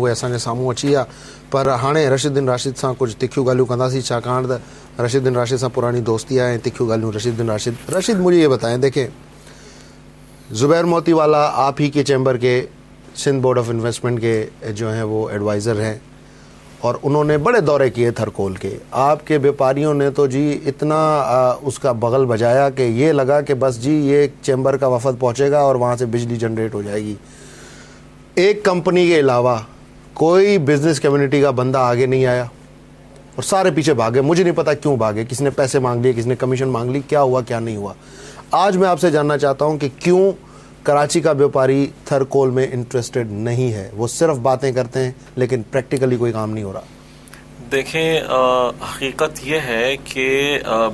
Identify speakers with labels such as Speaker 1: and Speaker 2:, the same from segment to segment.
Speaker 1: उहे असांजे साम्हूं अची विया। पर हाणे रशीदुद्दीन राशिद सां कुछ तिखियूं ॻाल्हियूं कंदासीं, छाकाणि त रशीदुद्दीन राशिद सां पुरानी दोस्ती आहे ऐं तिखियूं ॻाल्हियूं रशीदुद्दीन राशिद मुझे ये बताएं, देखें जुबैर मोती वाला आप ही के चैम्बर के सिंध बोर्ड ऑफ इन्वेस्टमेंट के जो हैं वो एडवाइज़र हैं और उन्होंने बड़े दौरे किए थरकोल के। आपके व्यापारियों ने तो जी इतना उसका बगल बजाया कि ये लगा कि बस जी ये चैम्बर का वफद पहुंचेगा और वहाँ से बिजली जनरेट हो जाएगी। एक कंपनी के अलावा कोई बिजनेस कम्युनिटी का बंदा आगे नहीं आया और सारे पीछे भागे। मुझे नहीं पता क्यों भागे, किसने पैसे मांग लिए, किसने कमीशन मांग ली, क्या हुआ क्या नहीं हुआ। आज मैं आपसे जानना चाहता हूँ कि क्यों कराची का व्यापारी थरकोल में इंटरेस्टेड नहीं है। वो सिर्फ बातें करते हैं लेकिन प्रैक्टिकली कोई काम नहीं हो रहा।
Speaker 2: देखें, हकीकत यह है कि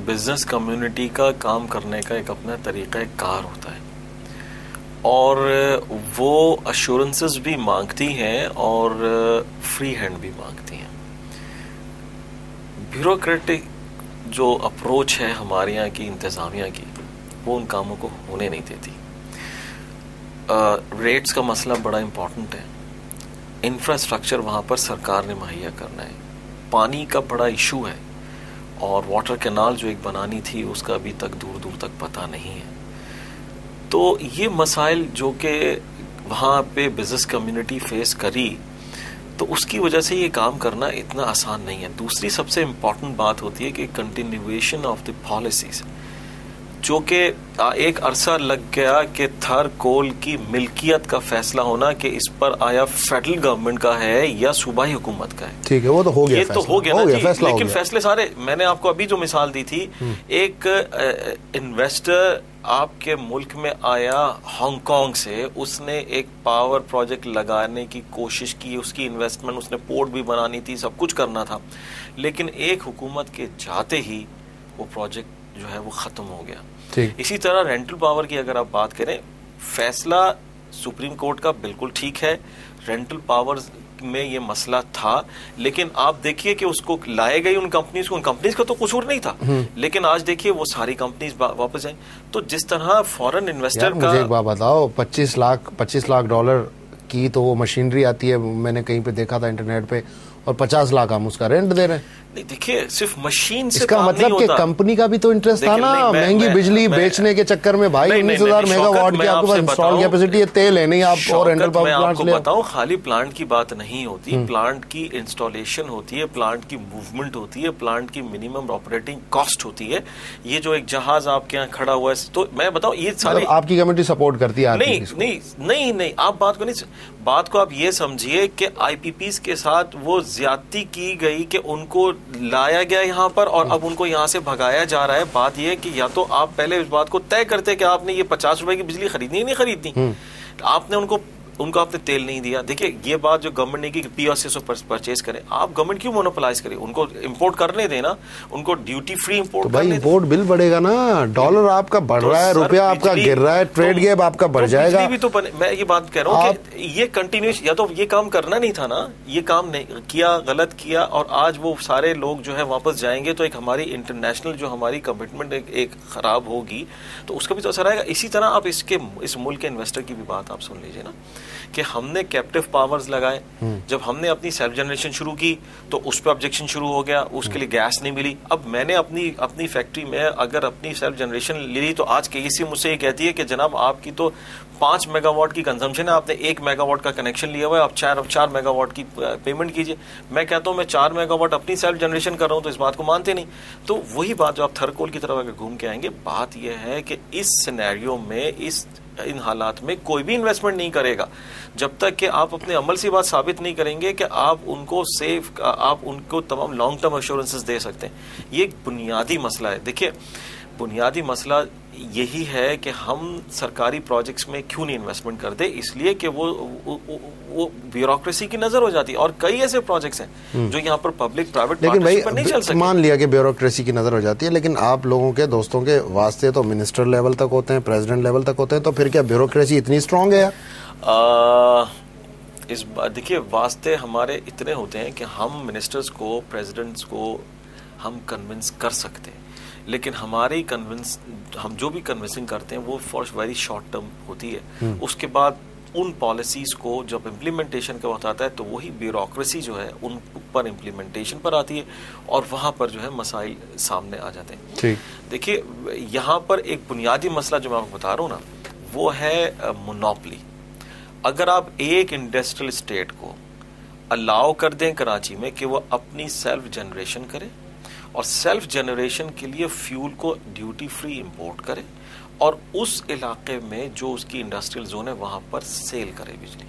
Speaker 2: बिजनेस कम्युनिटी का काम करने का एक अपना तरीक़ा कार होता है और वो अश्योरेंसेस भी मांगती हैं और फ्री हैंड भी मांगती हैं। ब्यूरोक्रेटिक जो अप्रोच है हमारे यहाँ की इंतज़ामिया की, वो उन कामों को होने नहीं देती। रेट्स का मसला बड़ा इम्पॉर्टेंट है। इंफ्रास्ट्रक्चर वहाँ पर सरकार ने मुहैया करना है। पानी का बड़ा इशू है और वाटर कैनाल जो एक बनानी थी उसका अभी तक दूर दूर तक पता नहीं है। तो ये मसाइल जो कि वहाँ पे बिजनेस कम्युनिटी फेस करी, तो उसकी वजह से ये काम करना इतना आसान नहीं है। दूसरी सबसे इम्पॉर्टेंट बात होती है कि कंटिन्यूएशन ऑफ द पॉलिसीज, जो कि एक अरसा लग गया कि थरकोल की मिल्कियत का फैसला होना कि इस पर आया फेडरल गवर्नमेंट का है या सूबाई हुकूमत का है।
Speaker 1: ठीक है, वो तो हो गया,
Speaker 2: ये तो हो गया ना जी, लेकिन
Speaker 1: गया।
Speaker 2: फैसले सारे, मैंने आपको अभी जो मिसाल दी थी, एक इन्वेस्टर आपके मुल्क में आया हांगकांग से, उसने एक पावर प्रोजेक्ट लगाने की कोशिश की, उसकी इन्वेस्टमेंट, उसने पोर्ट भी बनानी थी, सब कुछ करना था, लेकिन एक हुकूमत के जाते ही वो प्रोजेक्ट जो है वो खत्म हो गया। इसी तरह रेंटल पावर की अगर आप बात करें, फैसला सुप्रीम कोर्ट का बिल्कुल ठीक है, रेंटल पावर में ये मसला था, लेकिन आप देखिए कि उसको लाए गई उन कंपनीज का तो कसूर नहीं था, लेकिन आज देखिए वो सारी कंपनीज वापस आई। तो जिस तरह फॉरेन इन्वेस्टर का,
Speaker 1: मुझे एक बात बताओ, 25 लाख डॉलर की तो वो मशीनरी आती है, मैंने कहीं पे देखा था इंटरनेट पे, और 50 लाख हम उसका रेंट दे रहे हैं।
Speaker 2: नहीं, देखिए सिर्फ मशीन से
Speaker 1: इसका मतलब कि कंपनी का भी तो इंटरेस्ट था ना, महंगी बिजली बेचने के चक्कर में। भाई 19,000 मेगावाट की आपके पास इंस्टॉल कैपेसिटी है, तेल है नहीं, आप और रेंटल पावर प्लांट ले।
Speaker 2: बताऊं, खाली प्लांट की बात नहीं होती, प्लांट की इंस्टॉलेशन होती है, प्लांट की मूवमेंट होती है, प्लांट की मिनिमम ऑपरेटिंग कॉस्ट होती है। ये जो एक जहाज आपके यहाँ खड़ा हुआ है, तो मैं बताऊं ये सारी
Speaker 1: आपकी कमेटी सपोर्ट करती है?
Speaker 2: नहीं, आप बात को आप ये समझिए कि आईपीपीज के साथ वो ज्यादती की गई कि उनको लाया गया यहाँ पर और अब उनको यहाँ से भगाया जा रहा है। बात यह है कि या तो आप पहले इस बात को तय करते कि आपने ये 50 रुपए की बिजली खरीदनी है, नहीं खरीदनी, आपने उनको आपने तेल नहीं दिया। देखिए ये बात जो गवर्नमेंट ने की पीओसी से परचेज करें, आप गवर्नमेंट क्यों मोनोपोलाइज करें, उनको इंपोर्ट करने देना, उनको ड्यूटी फ्री इंपोर्ट।
Speaker 1: तो भाई इंपोर्ट बिल बढ़ेगा ना, डॉलर आपका बढ़ रहा है, रुपया आपका गिर रहा है, ट्रेड गैप आपका बढ़ जाएगा।
Speaker 2: भी तो मैं ये बात कह रहा हूँ कि ये कंटिन्यूस, या तो ये काम करना नहीं था ना, ये काम नहीं किया, गलत किया, और आज वो सारे लोग जो है वापस जाएंगे तो एक हमारी इंटरनेशनल जो हमारी कमिटमेंट एक खराब होगी, तो उसका भी तो असर आएगा। इसी तरह आप इस मुल्क के इन्वेस्टर की भी बात आप सुन लीजिए ना, कि हमने कैप्टिव पावर्स लगाए, जब हमने अपनी सेल्फ जनरेशन शुरू की तो उस पर ऑब्जेक्शन शुरू हो गया, उसके लिए गैस नहीं मिली। अब मैंने अपनी फैक्ट्री में अगर अपनी सेल्फ जनरेशन ले ली तो आज केईसी मुझसे ये कहती है कि जनाब आपकी तो 5 मेगावाट की कंजम्पशन है, आपने 1 मेगावाट का कनेक्शन लिया हुआ है, आप 4 मेगावाट की पेमेंट कीजिए। मैं कहता हूं मैं 4 मेगावाट अपनी सेल्फ जनरेशन कर रहा हूं, तो इस बात को मानते नहीं। तो वही बात जो आप थरकोल की तरफ अगर घूम के आएंगे, बात यह है कि इस सिनेरियो में, इन हालात में कोई भी इन्वेस्टमेंट नहीं करेगा जब तक कि आप अपने अमल से बात साबित नहीं करेंगे कि आप उनको तमाम लॉन्ग टर्म एश्योरेंसेस दे सकते हैं। ये एक बुनियादी मसला है। देखिए बुनियादी मसला यही है कि हम सरकारी प्रोजेक्ट्स में क्यों नहीं इन्वेस्टमेंट करते, इसलिए कि वो ब्यूरोक्रेसी की नजर हो जाती है, और कई ऐसे प्रोजेक्ट्स हैं जो यहाँ पर पब्लिक प्राइवेट पार्टनरशिप पर नहीं चल सकते।
Speaker 1: मान लिया कि ब्यूरोक्रेसी की नजर हो जाती है, लेकिन आप लोगों के दोस्तों के वास्ते तो मिनिस्टर लेवल तक होते हैं, प्रेसिडेंट लेवल तक होते हैं, तो फिर क्या ब्यूरोक्रेसी इतनी स्ट्रांग है?
Speaker 2: देखिए वास्ते हमारे इतने होते हैं कि हम मिनिस्टर्स को, प्रेसिडेंट्स को हम कन्विंस कर सकते हैं, लेकिन हम जो भी कन्विंसिंग करते हैं वो फॉर वेरी शॉर्ट टर्म होती है। उसके बाद उन पॉलिसीज को जब इम्प्लीमेंटेशन का वक्त आता है तो वही ब्यूरोक्रेसी जो है उन पर इम्प्लीमेंटेशन पर आती है और वहाँ पर जो है मसाइल सामने आ जाते हैं।
Speaker 1: ठीक,
Speaker 2: देखिए यहाँ पर एक बुनियादी मसला जो मैं आपको बता रहा हूँ ना, वो है मोनोपली। अगर आप एक इंडस्ट्रियल स्टेट को अलाउ कर दें कराची में कि वो अपनी सेल्फ जनरेशन करे और सेल्फ जनरेशन के लिए फ्यूल को ड्यूटी फ्री इंपोर्ट करे और उस इलाके में जो उसकी इंडस्ट्रियल जोन है वहां पर सेल करे बिजली,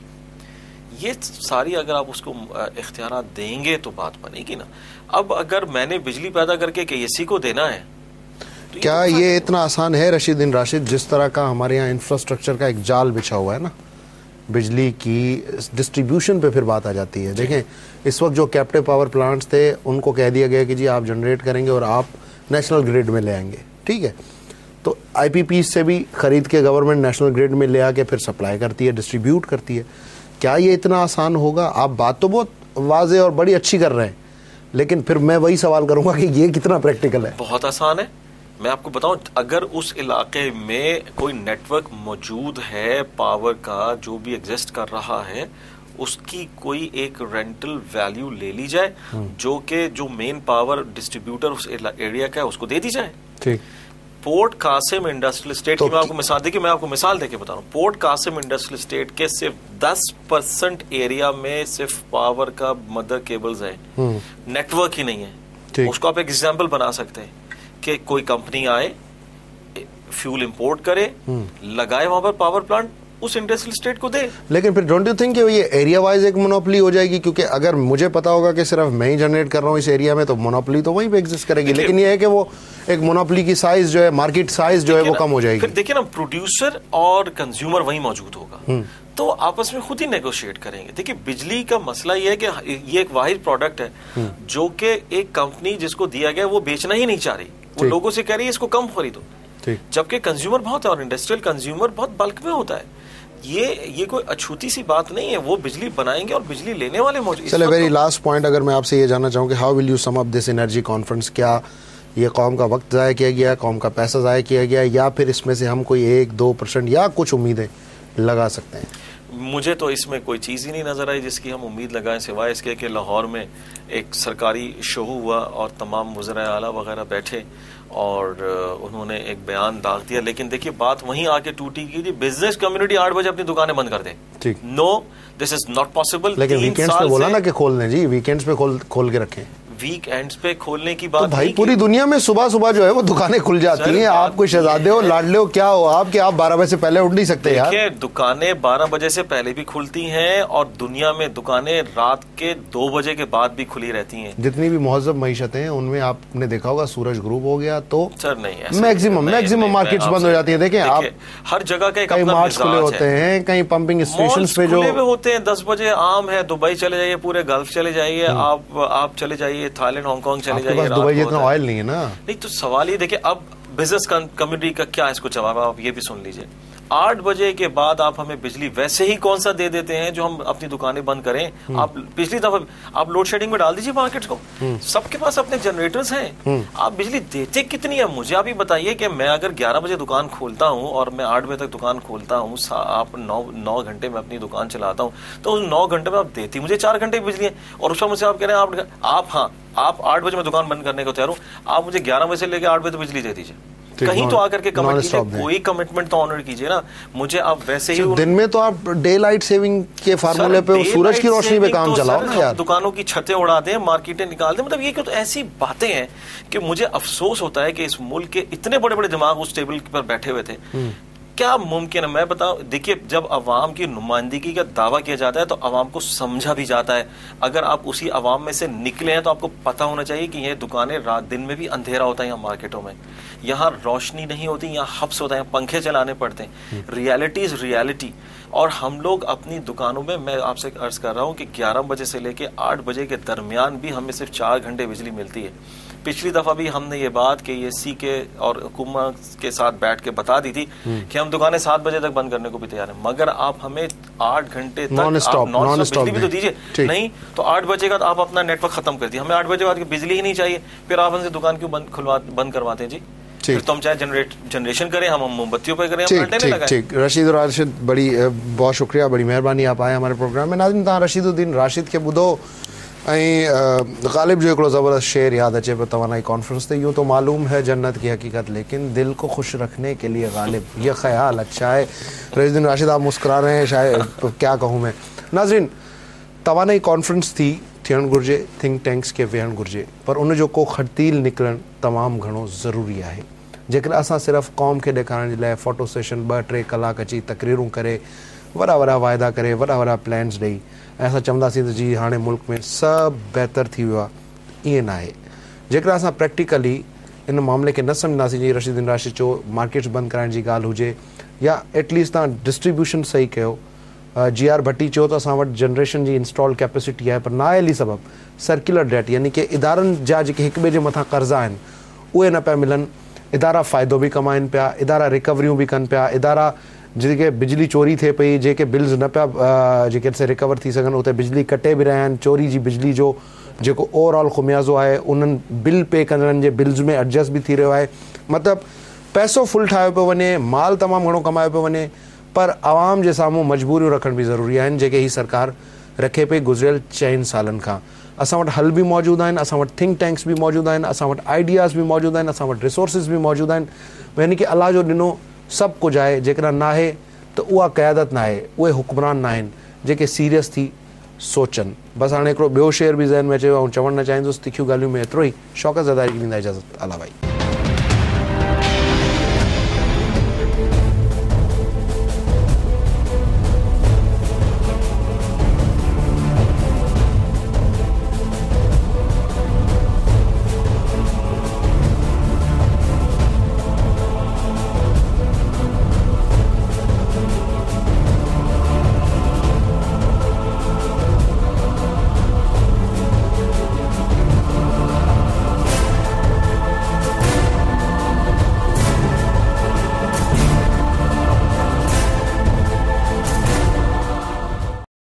Speaker 2: ये सारी अगर आप उसको इख्तियारात देंगे तो बात बनेगी ना। अब अगर मैंने बिजली पैदा करके केएससी को देना है तो
Speaker 1: क्या ये इतना आसान है रशीदुद्दीन राशिद? जिस तरह का हमारे यहाँ इंफ्रास्ट्रक्चर का एक जाल बिछा हुआ है ना, बिजली की डिस्ट्रीब्यूशन पे फिर बात आ जाती है। देखें, इस वक्त जो कैप्टिव पावर प्लांट्स थे उनको कह दिया गया कि जी आप जनरेट करेंगे और आप नेशनल ग्रिड में ले आएंगे, ठीक है। तो आईपीपी से भी खरीद के गवर्नमेंट नेशनल ग्रिड में ले आके फिर सप्लाई करती है, डिस्ट्रीब्यूट करती है। क्या ये इतना आसान होगा? आप बात तो बहुत वाजे और बड़ी अच्छी कर रहे हैं, लेकिन फिर मैं वही सवाल करूंगा कि ये कितना प्रैक्टिकल है?
Speaker 2: बहुत आसान है। मैं आपको बताऊं, अगर उस इलाके में कोई नेटवर्क मौजूद है पावर का जो भी एग्जिस्ट कर रहा है, उसकी कोई एक रेंटल वैल्यू ले ली जाए जो कि जो मेन पावर डिस्ट्रीब्यूटर उस एरिया का है उसको दे दी जाए।
Speaker 1: ठीक।
Speaker 2: पोर्ट कासिम इंडस्ट्रियल स्टेट की मैं आपको मिसाल देखिए, मैं आपको मिसाल देके बता रहा हूँ। पोर्ट कासिम इंडस्ट्रियल स्टेट के सिर्फ 10% एरिया में सिर्फ पावर का मदर केबल्स है, नेटवर्क ही नहीं है। उसको आप एक एग्जाम्पल बना सकते हैं कि कोई कंपनी आए, फ्यूल इंपोर्ट करे, लगाए वहां पर पावर प्लांट, उस इंडस्ट्रियल स्टेट को दे। लेकिन
Speaker 1: फिर डोंट यू थिंक कि ये एरिया वाइज एक मोनोपोली हो जाएगी? क्योंकि अगर मुझे पता होगा कि सिर्फ मैं ही जनरेट कर रहा हूँ इस एरिया में, तो मोनोपोली तो वहीं पे एग्जिस्ट करेगी। लेकिन ये है कि वो एक मोनोपोली की साइज जो है, मार्केट साइज जो है वो कम हो जाएगी।
Speaker 2: फिर देखिए ना, प्रोड्यूसर और कंज्यूमर वहीं मौजूद होगा, तो आपस में खुद ही नेगोशिएट करेंगे। देखिए, बिजली का मसला ये है कि ये एक वाहिद प्रोडक्ट है जो कि एक कंपनी जिसको दिया गया वो बेचना ही नहीं चाह रही, वो लोगों से कह रही है इसको कम खरीदो, जबकि कंज्यूमर बहुत है और इंडस्ट्रियल कंज्यूमर बहुत बल्क में होता है। ये कोई अछूती सी बात नहीं है, वो बिजली बनाएंगे और बिजली लेने वाले मौजूद।
Speaker 1: चले, वेरी लास्ट पॉइंट अगर मैं आपसे ये जानना चाहूँ कि how will you sum up this energy conference? क्या ये कौम का वक्त ज़ाया किया गया, कौम का पैसा ज़ाया किया गया, या फिर इसमें से हम कोई 1-2% या कुछ उम्मीदें लगा सकते हैं?
Speaker 2: मुझे तो इसमें कोई चीज़ ही नहीं नज़र आई जिसकी हम उम्मीद लगाएं, सिवाय इसके कि लाहौर में एक सरकारी शो हुआ और तमाम वज़राए आला वगैरह बैठे और उन्होंने एक बयान दाग दिया। लेकिन देखिए, बात वहीं आके टूटी कि बिजनेस कम्युनिटी 8 बजे अपनी दुकानें बंद कर दे।
Speaker 1: ठीक,
Speaker 2: no, this is not possible.
Speaker 1: लेकिन वीकेंड्स पे बोला ना कि खोलने, जी वीकेंड्स पे खोल के रखें।
Speaker 2: वीकेंड्स पे खोलने की बात
Speaker 1: तो भाई पूरी दुनिया में सुबह सुबह जो है वो दुकानें खुल जाती हैं। आप कोई शहजादे हो, लाडले हो, क्या हो आप कि आप 12 बजे से पहले उठ नहीं सकते यार?
Speaker 2: दुकानें 12 बजे से पहले भी खुलती हैं और दुनिया में दुकानें रात के 2 बजे के बाद भी खुली रहती हैं।
Speaker 1: जितनी भी महज़ब मईशतें हैं उनमें आपने देखा होगा सूरज ग्रुप हो गया तो
Speaker 2: सर नहीं,
Speaker 1: मैक्सिमम मार्केट्स बंद हो जाती है। देखें आप,
Speaker 2: हर जगह का
Speaker 1: कई मार्ट्स खुले होते हैं, कई पंपिंग स्टेशन पे जो
Speaker 2: होते हैं 10 बजे आम है। दुबई चले जाइए, पूरे गल्फ चले जाइए, आप चले जाइए थाईलैंड, हांगकांग चले जाइए।
Speaker 1: दुबई जितना ऑयल नहीं है ना।
Speaker 2: नहीं, तो सवाल ये देखिए, अब बिजनेस कम्युनिटी का क्या इसको जवाब, आप ये भी सुन लीजिए। 8 बजे के बाद आप हमें बिजली वैसे ही कौन सा दे देते हैं जो हम अपनी दुकानें बंद करें। आप पिछली दफा आप लोड शेडिंग में डाल दीजिए मार्केट्स को, सबके पास अपने जनरेटर्स हैं। आप बिजली देते कितनी है मुझे आप ही बताइए कि मैं अगर 11 बजे दुकान खोलता हूं और मैं 8 बजे तक दुकान खोलता हूं, आप 9 घंटे में अपनी दुकान चलाता हूं, तो उस 9 घंटे में आप देती मुझे 4 घंटे की बिजली है और उसमें मुझे आप कह रहे हैं आप 8 बजे में दुकान बंद करने को तैयार हो, आप मुझे 11 बजे से लेकर 8 बजे बिजली दे दीजिए। कहीं तो आकर के कमिट कीजिए, कोई कमिटमेंट तो ऑनर कीजिए ना। मुझे आप वैसे ही
Speaker 1: दिन में तो आप डे लाइट सेविंग के फार्मूले पे सूरज की रोशनी पे काम चलाओ ना यार।
Speaker 2: दुकानों की छतें उड़ा दें, मार्केटें निकाल दें, मतलब ये तो ऐसी बातें हैं कि मुझे अफसोस होता है कि इस मुल्क के इतने बड़े बड़े दिमाग उस टेबल पर बैठे हुए थे। क्या मुमकिन है? मैं बताऊं, देखिए, जब अवाम की नुमाइंदगी का दावा किया जाता है तो अवाम को समझा भी जाता है। अगर आप उसी अवाम में से निकले हैं तो आपको पता होना चाहिए कि ये दुकानें रात दिन में भी अंधेरा होता है यहाँ मार्केटों में, यहाँ रोशनी नहीं होती, यहाँ हब्स होता है, पंखे चलाने पड़ते हैं। Reality is reality. और हम लोग अपनी दुकानों में, मैं आपसे अर्ज कर रहा हूँ कि 11 बजे से लेके 8 बजे के दरमियान भी हमें सिर्फ 4 घंटे बिजली मिलती है। पिछली दफा भी हमने ये बात केएससी के और हुकूमत के साथ बैठ के बता दी थी कि हम दुकानें 7 बजे तक बंद करने को भी तैयार हैं, मगर आप हमें 8 घंटे तक नॉन स्टॉप बिजली भी तो दीजिए। नहीं तो 8 बजे का आप अपना नेटवर्क खत्म कर दिए, हमें 8 बजे बाद बिजली ही नहीं चाहिए, फिर आप हमसे दुकान क्यों बंद करवाते हैं जी? फिर तो हम चाहे जनरेशन करें, हम मोमबत्तियों पे करें, हम एंटेने लगाएं।
Speaker 1: ठीक रशीद और राशिद, बड़ी बहुत शुक्रिया, बड़ी मेहरबानी आप आए हमारे प्रोग्राम में। नाज़रीन, तव्हां रशीदुद्दीन राशिद खे ॿुधो ऐं ग़ालिब जो हिकिड़ो ज़बरदस्त शेर याद अचे पियो तवानाई कॉन्फ्रेंस ते, यूं तो मालूम है जन्नत की हकीकत लेकिन दिल को खुश रखने के लिए ग़ालिब ये ख्याल अच्छा है। रशीदुद्दीन राशिद आप मुस्कुरा रहे हैं, शायद क्या कहूँ मैं। नाज़रीन, तवानाई कॉन्फ्रेंस थी, थियणु घुरिजे, थिंक टैंक्स खे वेहणु घुरिजे, पर उन जो को खड़तील निकिरणु तमामु घणो ज़रूरी आहे। जेकर असां सिर्फ़ु क़ौम खे ॾेखारण जे लाइ फ़ोटो सेशन 2-3 कलाक अची तकरीरूं करे, वॾा वॾा वाइदा करे, वॾा वॾा प्लान्स ॾेई ऐं असां चवंदासीं त जी हाणे मुल्क में सभु बहितर थी वियो आहे, ईअं न आहे। जेकर असां प्रैक्टिकली इन मामले खे न सम्झंदासीं, जीअं रशीदुद्दीन राशिद चयो मार्केट्स बंदि कराइण जी ॻाल्हि हुजे या एटलीस्ट तव्हां डिस्ट्रीब्यूशन सही कयो। GR भट्टी चयो त असां वटि जनरेशन जी इंस्टॉल कैपेसिटी आहे, पर नाअहली सबबु सर्कुलर डेट यानी कि इदारनि जा जेके हिक ॿिए जे मथां कर्ज़ा आहिनि उहे न पिया मिलनि। इदारा फ़ाइदो बि कमाइनि पिया, इदारा रिकवरियूं बि कनि पिया, इदारा जेके बिजली चोरी थिए पई, जेके बिल्स न पिया जेके रिकवर थी सघनि उते बिजली कटे बि रहिया आहिनि। चोरी जी बिजली जो जेको ओवरऑल खुमियाज़ो आहे उन्हनि बिल पे कंदड़नि जे बिल्स में एडजस्ट बि थी रहियो आहे। मतिलबु पैसो फुल ठाहियो पियो वञे, माल तमामु घणो कमायो पियो वञे, पर आवाम जे साम्हूं मजबूरियूं रखण बि ज़रूरी आहिनि, जेके ही सरकार रखे पई गुज़िरियल 4 सालनि खां। असां वटि हल बि मौजूदु आहिनि, असां वटि थिंक टैंक्स बि मौजूदु आहिनि, असां वटि आइडियाज़ बि मौजूदु आहिनि, असां वटि रिसोर्सिस बि मौजूदु आहिनि। यानी कि अलाह जो ॾिनो सभु कुझु आहे। जेकॾहिं न आहे त उहा क़यादत न आहे, उहे हुक्मरान न आहिनि जेके सीरियस थी सोचनि। बसि हाणे हिकिड़ो ॿियो शेर बि ज़हन में अचेव ऐं चवणु न चाहींदुसि, तिखियूं ॻाल्हियूं में एतिरो ई। शौक़त ज़दारी ॾींदा इजाज़त, अला भाई।